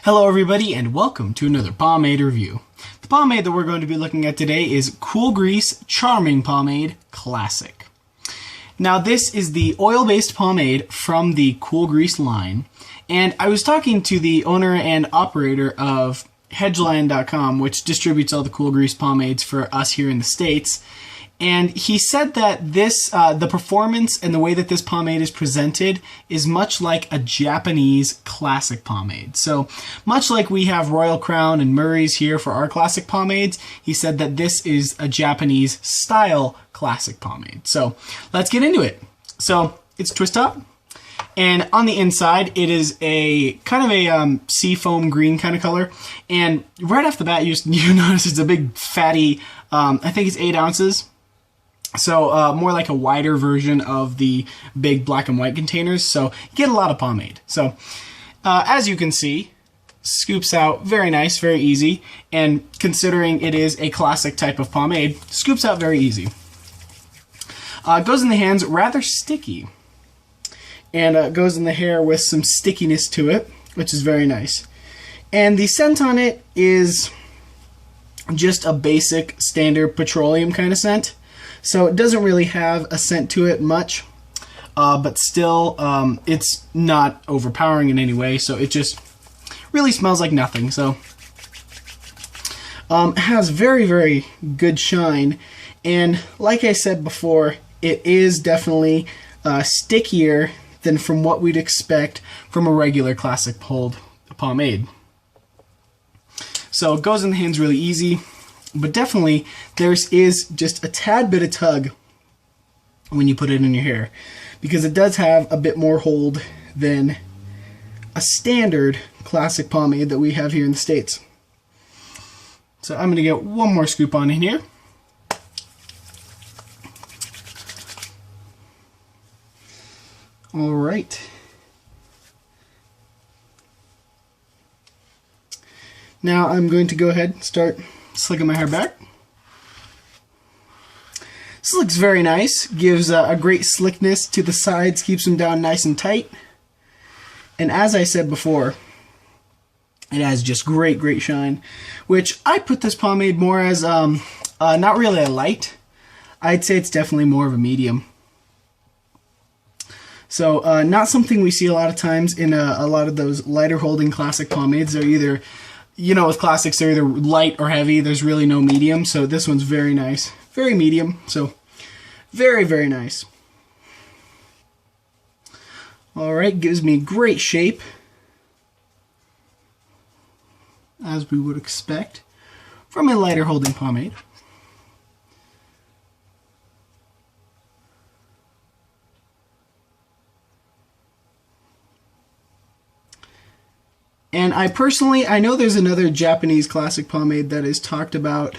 Hello everybody and welcome to another pomade review. The pomade that we're going to be looking at today is Cool Grease Charming Pomade Classic. Now this is the oil-based pomade from the Cool Grease line, and I was talking to the owner and operator of Hedgelion.com, which distributes all the Cool Grease pomades for us here in the States. And he said that this, the performance and the way that this pomade is presented is much like a Japanese classic pomade. So much like we have Royal Crown and Murray's here for our classic pomades, he said that this is a Japanese style classic pomade. So let's get into it. So it's twist top, and on the inside it is a kind of a seafoam green kind of color. And right off the bat you notice it's a big fatty, I think it's 8 ounces. So more like a wider version of the big black and white containers, so you get a lot of pomade. So as you can see, scoops out very nice, very easy, and considering it is a classic type of pomade, scoops out very easy. Goes in the hands rather sticky, and goes in the hair with some stickiness to it, which is very nice. And the scent on it is just a basic standard petroleum kind of scent. So it doesn't really have a scent to it much, but still it's not overpowering in any way, so it just really smells like nothing. So it has very, very good shine, and like I said before, it is definitely stickier than from what we'd expect from a regular classic pomade. So it goes in the hands really easy. But definitely, there is just a tad bit of tug when you put it in your hair, because it does have a bit more hold than a standard classic pomade that we have here in the States. So I'm going to get one more scoop on in here. All right. Now I'm going to go ahead and start slicking my hair back. This looks very nice, gives a great slickness to the sides, keeps them down nice and tight. And as I said before, it has just great shine, which I put this pomade more as not really a light. I'd say it's definitely more of a medium. So not something we see a lot of times in a lot of those lighter holding classic pomades. They're either, you know, with classics, they're either light or heavy. There's really no medium. So this one's very nice. Very medium. So very nice. Alright, gives me great shape, as we would expect from a lighter holding pomade. And I know there's another Japanese classic pomade that is talked about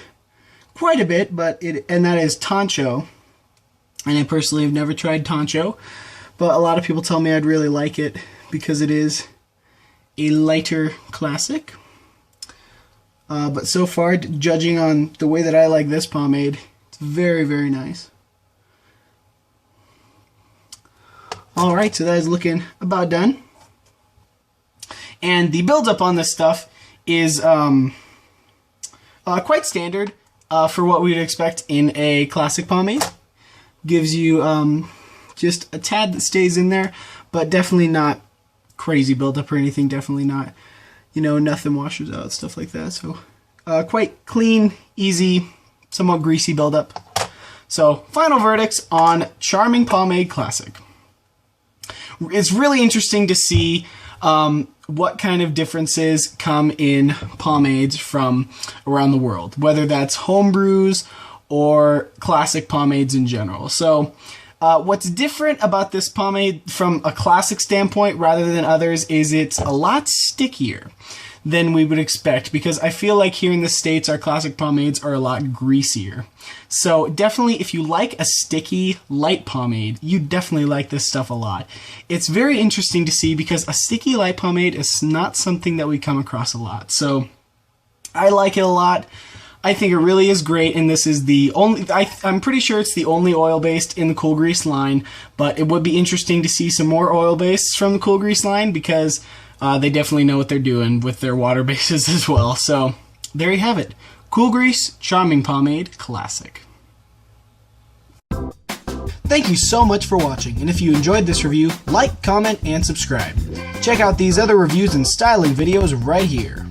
quite a bit, and that is Tancho. And I personally have never tried Tancho, but a lot of people tell me I'd really like it because it is a lighter classic. But so far, judging on the way that I like this pomade, it's very nice. Alright, so that is looking about done. And the buildup on this stuff is quite standard for what we'd expect in a classic pomade. Gives you just a tad that stays in there, but definitely not crazy buildup or anything. Definitely not, you know, nothing washes out, stuff like that. So quite clean, easy, somewhat greasy buildup. So final verdicts on Charming Pomade Classic. It's really interesting to see what kind of differences come in pomades from around the world, whether that's home brews or classic pomades in general. So what's different about this pomade from a classic standpoint rather than others is it's a lot stickier than we would expect, because I feel like here in the States our classic pomades are a lot greasier. So definitely if you like a sticky light pomade, you definitely like this stuff a lot. It's very interesting to see because a sticky light pomade is not something that we come across a lot. So I like it a lot. I think it really is great, and this is the only, I'm pretty sure it's the only oil-based in the Cool Grease line, but it would be interesting to see some more oil-based from the Cool Grease line because They definitely know what they're doing with their water bases as well. So there you have it. Cool Grease Charming Pomade Classic. Thank you so much for watching, and if you enjoyed this review, like, comment, and subscribe. Check out these other reviews and styling videos right here.